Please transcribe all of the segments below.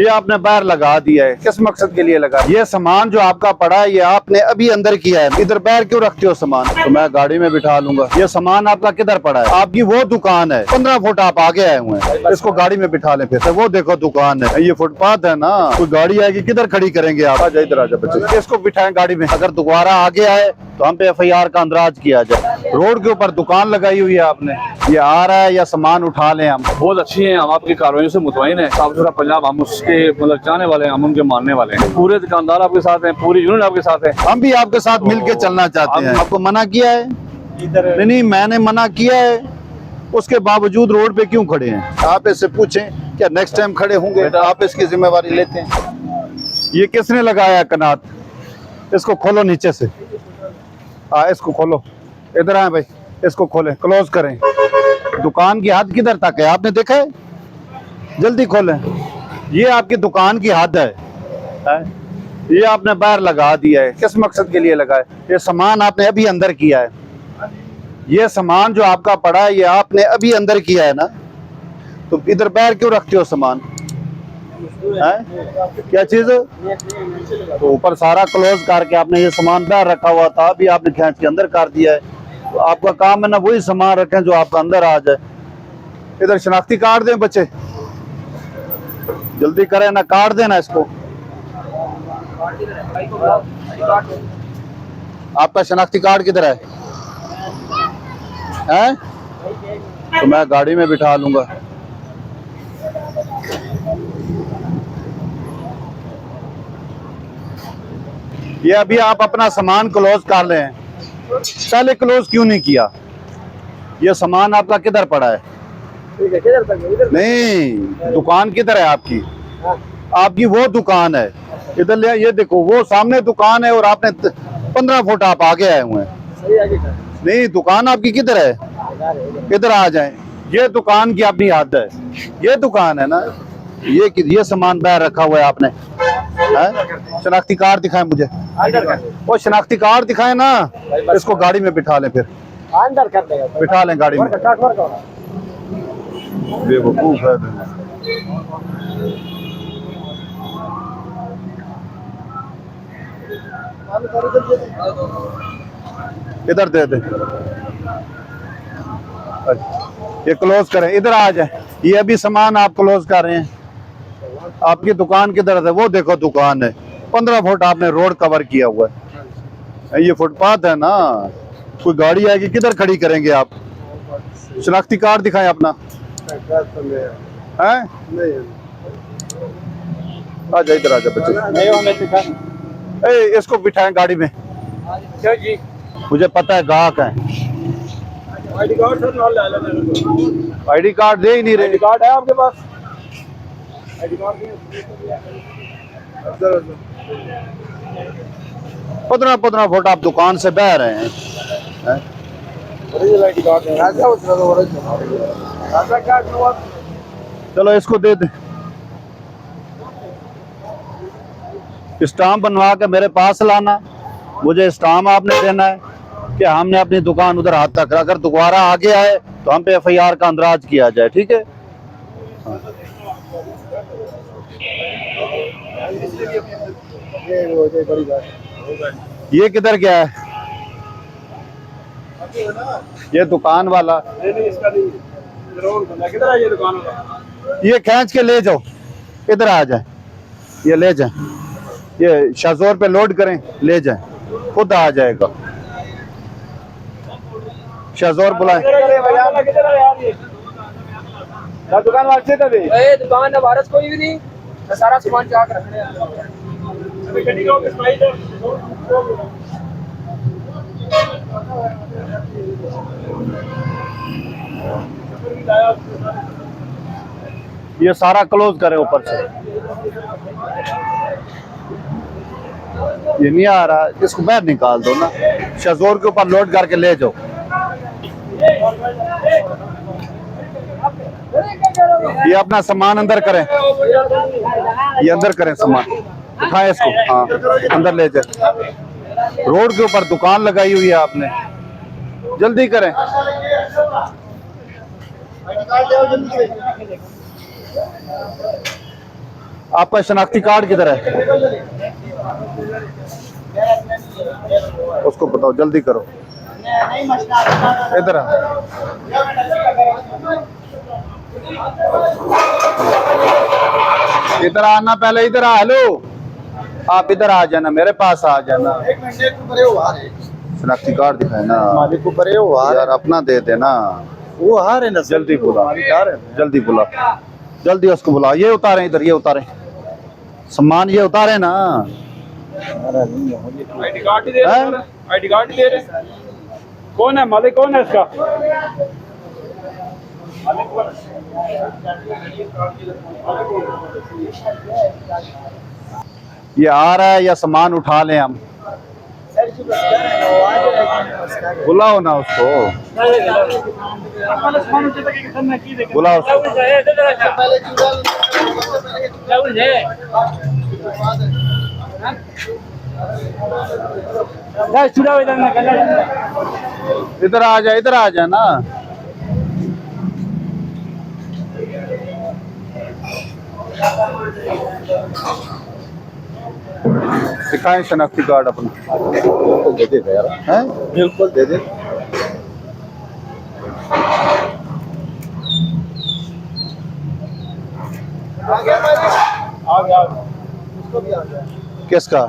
ये आपने बाहर लगा दिया है, किस मकसद के लिए लगा? ये सामान जो आपका पड़ा है ये आपने अभी अंदर किया है, इधर बाहर क्यों रखते हो सामान? तो मैं गाड़ी में बिठा लूंगा। ये सामान आपका किधर पड़ा है? आपकी वो दुकान है, 15 फुट आप आगे आए हुए हैं, इसको गाड़ी में बिठा ले। फिर वो देखो दुकान है, ये फुटपाथ है ना, कोई गाड़ी आएगी किधर खड़ी करेंगे आप? आजा इधर आजा बच्चे, इसको बिठाएं गाड़ी में। अगर दोबारा आगे आए तो हम पे FIR का अंदराज किया जाए। रोड के ऊपर दुकान लगाई हुई है आपने, ये आ रहा है या सामान उठा लें हम? बहुत अच्छी हैं, हम आपकी कार्रवाई से मुतमईन है। साफ सुथरा पंजाब, हम उसके मतलब चाहने वाले हैं, हम उनके मानने वाले हैं। पूरे दुकानदार आपके साथ हैं, पूरी यूनिट आपके साथ है। हम भी आपके साथ मिलके चलना चाहते हैं। आपको मना किया है? नहीं, मैंने मना किया है, उसके बावजूद रोड पे क्यों खड़े हैं? आप इससे पूछें क्या नेक्स्ट टाइम खड़े होंगे? आप इसकी जिम्मेवारी लेते हैं? ये किसने लगाया कनात? इसको खोलो नीचे से, इसको खोलो, इधर आए भाई, इसको खोलें, क्लोज करें। दुकान की हद किधर तक है आपने देखा है? जल्दी खोलें। ये आपकी दुकान की हद है? ये आपने बाहर लगा दिया है, किस मकसद के लिए लगा है? ये सामान आपने अभी अंदर किया है, ये सामान जो आपका पड़ा है ये आपने अभी अंदर किया है ना, तो इधर बाहर क्यों रखते हो सामान? क्या चीज? तो ऊपर सारा क्लोज करके आपने ये सामान बाहर रखा हुआ था, अभी आपने खींच के अंदर कर दिया है। तो आपका काम है ना वही सामान रखें जो आपका अंदर आ जाए। इधर शनाख्ती कार्ड दें बच्चे, जल्दी करें ना, कार्ड देना इसको। आपका शनाख्ती कार्ड किधर है? तो मैं गाड़ी में बिठा लूंगा। ये अभी आप अपना सामान क्लोज कर रहे हैं, पहले क्लोज क्यों नहीं किया? ये सामान आपका किधर पड़ा है? नहीं, दुकान किधर है आपकी? आपकी वो दुकान है, इधर ले। ये देखो वो सामने दुकान है और आपने 15 फुट आप आगे आए हुए हैं। नहीं, दुकान आपकी किधर है? इधर आ जाएं। ये दुकान की अपनी हद है, ये दुकान है ना। ये सामान बाहर रखा हुआ है आपने। शनाख्ती कार्ड दिखाएं मुझे, वो शनाख्ती कार्ड दिखाएं ना, इसको गाड़ी में बिठा लें, फिर अंदर कर देगा, बिठा लें गाड़ी में। बेवकूफ है। इधर दे दे, ये क्लोज करें, इधर आ जाए। ये अभी सामान आप क्लोज कर रहे हैं। आपकी दुकान किधर है? वो देखो दुकान है, 15 फुट आपने रोड कवर किया हुआ है, ये फुटपाथ है ना, कोई गाड़ी आएगी किधर खड़ी करेंगे आप? शनाख्ती कार्ड दिखाएं अपना। आजा इधर आजा बच्चे, इसको बिठाएं गाड़ी में। क्या जी? मुझे पता है गाहक है। आईडी कार्ड सर नाल ले लेना। आईडी कार्ड दे ही नहीं रहे। आईडी कार्ड है आपके पास? आईडी कार्ड 15 फुट आप दुकान से बह रहे हैं। ओरिजिनल आईडी कार्ड है राजा, उसका तो ओरिजिनल राजा कार्ड। चलो इसको दे दे, स्टाम्प बनवा के मेरे पास लाना। मुझे स्टाम्प आपने देना है कि हमने अपनी दुकान उधर हाथ तक, अगर दोबारा आगे आए तो हम पे FIR का अंदराज किया जाए, ठीक है? ये किधर गया है? ये दुकान वाला किधर है ये दुकान वाला? ये खींच के ले जाओ, इधर आ जाए, ये ले जाए, ये शाजोर पे लोड करें, ले जाए, खुद आ जाएगा। शाजोर बुलाए। दुकान वाले थे भाई, दुकान भारत कोई भी नहीं, सारा सामान चाक रखने हैं। ये सारा क्लोज करे ऊपर से, ये नहीं आ रहा, इसको बाहर निकाल दो ना, शाजोर के ऊपर लोड करके ले जाओ। ये अपना सामान अंदर करें, ये अंदर करें सामान, उठाएं इसको, हाँ अंदर ले जाए। रोड के ऊपर दुकान लगाई हुई है आपने, जल्दी करें। आपका शनाख्ती कार्ड किधर है? उसको बताओ, जल्दी करो। इधर आ। इधर आना, पहले इधर आ। हेलो, आप इधर आ जाना, मेरे पास आ जाना। शनाख्ती कार्ड दिखाए ना मालिक को बड़े हो यार, अपना दे देना। वो आ रहे ना, जल्दी बुला, जल्दी बुला, जल्दी उसको बुला। ये उतारे, इधर ये उतारे, सामान ये उतारे ना। आईडी कार्ड दे हैं? रहे, आईडी कार्ड दे रहे। कौन है मालिक, कौन है इसका? ये आ रहा है या सामान उठा लें हम? बुलाओ ना उसको, बुलाओ उसको। इधर आ जा, इधर आ जा ना। दिखाएं शनाख्ती कार्ड अपना। दे दे यार, हैं? बिल्कुल दे दे। आ गया उसको भी आ गया। किसका?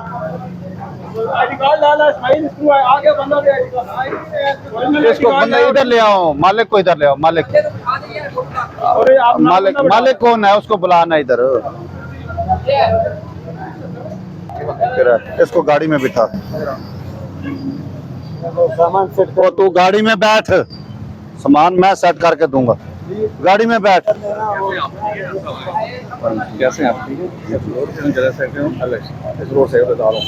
आईडी कार्ड डाला साइन स्क्रू है, आ गया बंदा दे आईडी कार्ड। इसको बंदा इधर ले आओ, मालिक को इधर ले आओ। मालिक, अरे आप मालिक, मालिक कौन है? उसको बुलाना इधर। इसको गाड़ी में बिठा। सामान सेट वो तू गाड़ी में बैठ, सामान मैं सेट करके दूंगा। गाड़ी में बैठ। कैसे हैं आप? ठीक है, इस रोड से बता रहा हूँ।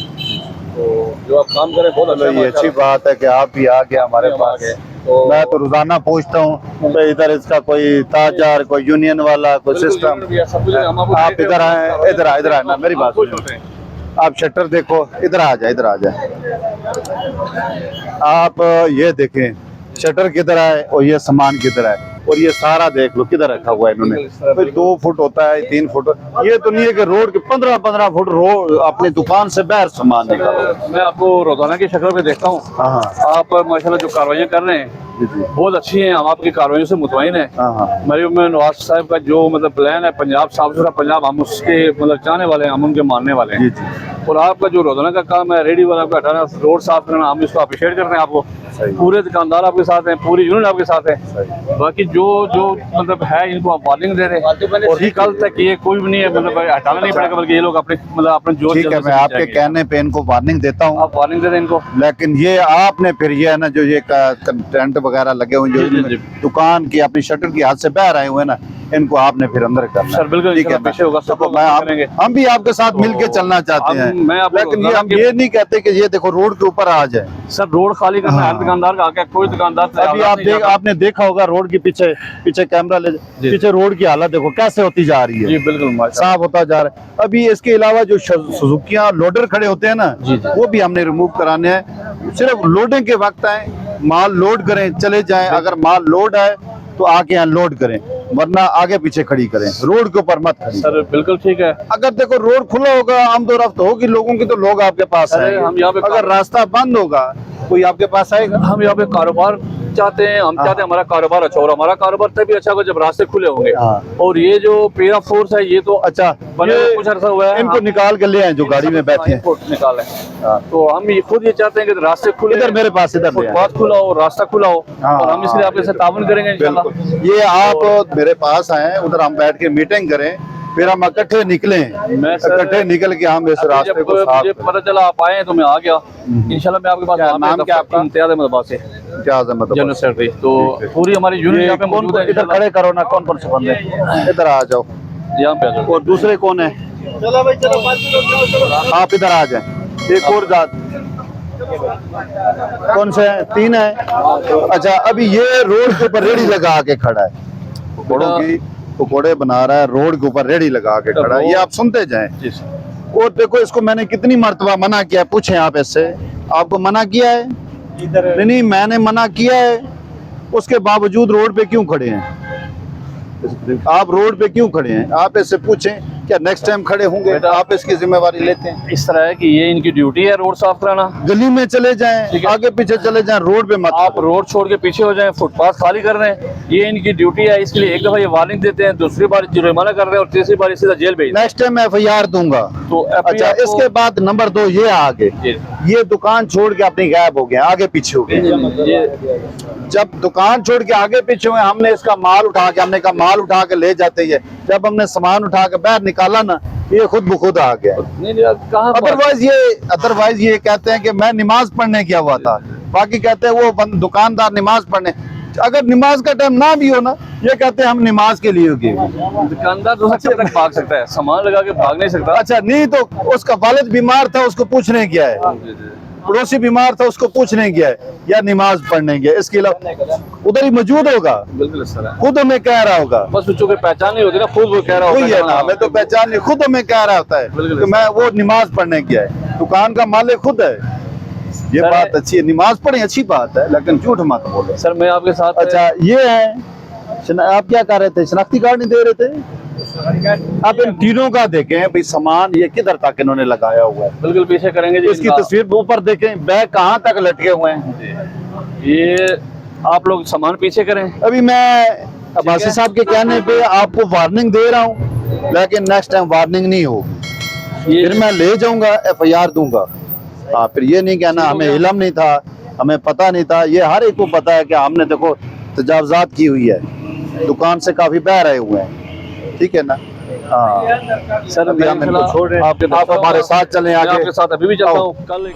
तो जो आप काम करें बहुत अच्छा ये अच्छी बात है कि आप भी आ गए हमारे पास। तो मैं तो रोजाना पूछता हूँ तो इधर इसका कोई ताजार, कोई यूनियन वाला, कोई सिस्टम। आप इधर आए, इधर आ, इधर आए ना, मेरी बात सुनो। आप शटर देखो, इधर आ जाए, इधर आ जाए। आप ये देखें शटर किधर है और ये सामान किधर है, और ये सारा देख लो किधर रखा हुआ है इन्होंने। भाई 2 फुट होता है, 3 फुट। ये तो नहीं है कि रोड के 15-15 फुट रोड अपनी दुकान से बाहर सामान निकालो। मैं आपको रोजाना की शक्ल पे देखता हूँ। हाँ आप माशाल्लाह जो कार्रवाइयाँ कर रहे हैं बहुत अच्छी हैं, हम आपकी कार्रवाइयों से मुतमईन हैं। हाँ। मरीम में नवाज साहब का जो मतलब प्लान है, पंजाब साफ सुथरा पंजाब, हम उसके मतलब चाहने वाले हैं, हम उनके मानने वाले हैं। और आपका जो रोजाना का काम है, रेडी वाला का हटाना, रोड साफ करना, हम इसको अप्रिशिएट करते हैं आपको। पूरे दुकानदार आपके साथ हैं, पूरी यूनियन आपके साथ है। बाकी जो जो मतलब है इनको आप वार्निंग दे रहे हैं, और कल तक ये कोई भी नहीं है मतलब हटाना नहीं पड़ेगा, बल्कि ये लोग अपने मतलब अपने जो ठीक है, मैं आपके कहने पे इनको वार्निंग देता हूँ। आप वार्निंग दे दें इनको। लेकिन ये आपने फिर ये है ना, जो ये टेंट वगैरह लगे हुए जो दुकान की अपनी शटर की हाथ से बाहर आए हुए हैं ना, इनको आपने फिर अंदर करना। सर बिल्कुल, ठीक है, पीछे होगा सब लोग करेंगे। हम भी आपके साथ मिलके चलना चाहते हैं, लेकिन ये हम ये नहीं कहते कि ये देखो रोड के ऊपर आ जाए। सर रोड खाली करना है दुकानदार का, आगे कोई दुकानदार अभी आपने देखा होगा रोड के पीछे पीछे कैमरा ले, पीछे रोड की हालत देखो कैसे होती जा रही है। जी बिल्कुल, साफ होता जा रहा है। अभी इसके अलावा जो सुजुकियां लोडर खड़े होते हैं ना, वो भी हमने रिमूव कराने हैं। सिर्फ लोडिंग के वक्त आए, माल लोड करें, चले जाएं। अगर माल लोड है तो आके यहाँ लोड करें, वरना आगे पीछे खड़ी करें, रोड के ऊपर मत खड़ी। सर बिल्कुल ठीक है। अगर देखो रोड खुला होगा, आमदो रफ्त होगी लोगों की, तो लोग आपके पास आएंगे। हम यहाँ पे अगर रास्ता बंद होगा कोई आपके पास आएगा? हम यहाँ पे कारोबार चाहते हैं, हम चाहते हैं हमारा कारोबार अच्छा हो। हमारा कारोबार तभी अच्छा होगा जब रास्ते खुले होंगे। और ये जो पेरा फोर्स है ये तो अच्छा बने कुछ अर्सा हुआ है, इनको निकाल के ले आए जो गाड़ी में बैठे हैं, निकाले। तो हम ये खुद ये चाहते हैं कि रास्ते खुले, इधर मेरे पास, इधर ले आए। फुटपाथ खुला हो, रास्ता खुला हो, और हम इसलिए आपके साथ ताउन करेंगे इंशाल्लाह। ये आप मेरे पास आए, उधर हम बैठ के मीटिंग करें, फिर हम इकट्ठे निकले, इकट्ठे निकल के हम इस रास्ते को साफ। मुझे पता चला आप आए तो मैं आ गया। इंशाल्लाह मैं आपके पास। नाम क्या आपका? इम्तियाज अहमद अब्बास है, क्या अजमत जनरल सेक्रेटरी। तो पूरी हमारी यूनियन यहाँ पे मौजूद है। इधर खड़े करो ना, कौन कौन से बंदे इधर आ जाओ, यहाँ पे आ जाओ। और दूसरे कौन है? चलो भाई चलो, आप इधर आ जाए। एक और जात कौन से हैं? 3 है। अच्छा, अभी ये रोड के ऊपर रेडी लगा के खड़ा है, पकौड़ों की पकौड़े बना रहा है, रोड के ऊपर रेडी लगा के खड़ा है। ये आप सुनते जाएं। और देखो इसको मैंने कितनी मर्तबा मना किया, पूछें आप इससे, आपको मना किया है? नहीं, मैंने मना किया है, उसके बावजूद रोड पे क्यों खड़े हैं? आप रोड पे क्यों खड़े हैं? आप इससे पूछें क्या नेक्स्ट टाइम खड़े होंगे? आप इसकी जिम्मेवारी लेते हैं? इस तरह है कि ये इनकी ड्यूटी है रोड साफ कराना। गली में चले जाएं, आगे पीछे चले जाएं, रोड पे मत आप रोड छोड़ के पीछे हो जाएं, फुटपाथ खाली कर रहे हैं, ये इनकी ड्यूटी है। इसके लिए एक दफा ये वार्निंग देते हैं, दूसरी बार जुर्माना कर रहे हैं और तीसरी बार सीधा जेल भेज दें। नेक्स्ट टाइम FIR दूंगा। तो अच्छा, इसके बाद नंबर 2 ये आगे ये दुकान छोड़ के अपनी गायब हो गए, आगे पीछे हो गए। जब दुकान छोड़ के आगे पीछे हुए, हमने इसका माल उठा के, हमने कहा माल उठा के ले जाते हैं। जब हमने सामान उठा के बाहर निकाला ना, ये खुद ब खुद आ गया। अदरवाइज ये कहते हैं कि मैं नमाज पढ़ने गया हुआ था, बाकी कहते हैं वो दुकानदार नमाज पढ़ने। अगर नमाज का टाइम ना भी हो ना, ये कहते हैं हम नमाज के लिए गए। दुकानदार तो सबसे तक भाग सकता है, सामान लगा के भाग नहीं सकता। अच्छा, नहीं तो उसका वालिद बीमार था, उसको पूछने गया है, पड़ोसी बीमार था, उसको पूछने गया है, या नमाज पढ़ने गया। इसके अलावा उधर ही मौजूद होगा, बिल्कुल इस तरह खुद हमें कह रहा होगा। बस बच्चों की पहचान नहीं होती ना, खुद वो कह रहा होता है ना, हमें तो पहचान नहीं, खुद हमें कह रहा होता है कि मैं वो नमाज पढ़ने गया है। दुकान का मालिक खुद है। ये बात अच्छी है, नमाज पढ़े अच्छी बात है, लेकिन झूठ मत बोलो। सर मैं आपके साथ। अच्छा, ये है, आप क्या कर रहे थे? शनाख्ती कार्ड नहीं दे रहे थे? आप इन तीनों का देखें भाई, सामान ये किधर तक इन्होंने लगाया हुआ है। बिल्कुल पीछे करेंगे जी। इसकी तस्वीर ऊपर देखें, बैग कहाँ तक लटके हुए हैं। ये आप लोग सामान पीछे करें। अभी मैं अब्बासी साहब के कहने पे आपको वार्निंग दे रहा हूँ, लेकिन नेक्स्ट टाइम वार्निंग नहीं होगी, फिर मैं ले जाऊंगा, FIR दूंगा। हाँ, फिर ये नहीं कहना हमें इल्म नहीं था, हमें पता नहीं था। ये हर एक को पता है कि हमने देखो तजावजात की हुई है, दुकान से काफी बाहर आए हुए हैं, ठीक है ना। हाँ सर, अभी हम इनको छोड़ रहे हैं, आप हमारे साथ चलें आगे। आपके साथ अभी भी चलता हूँ। कल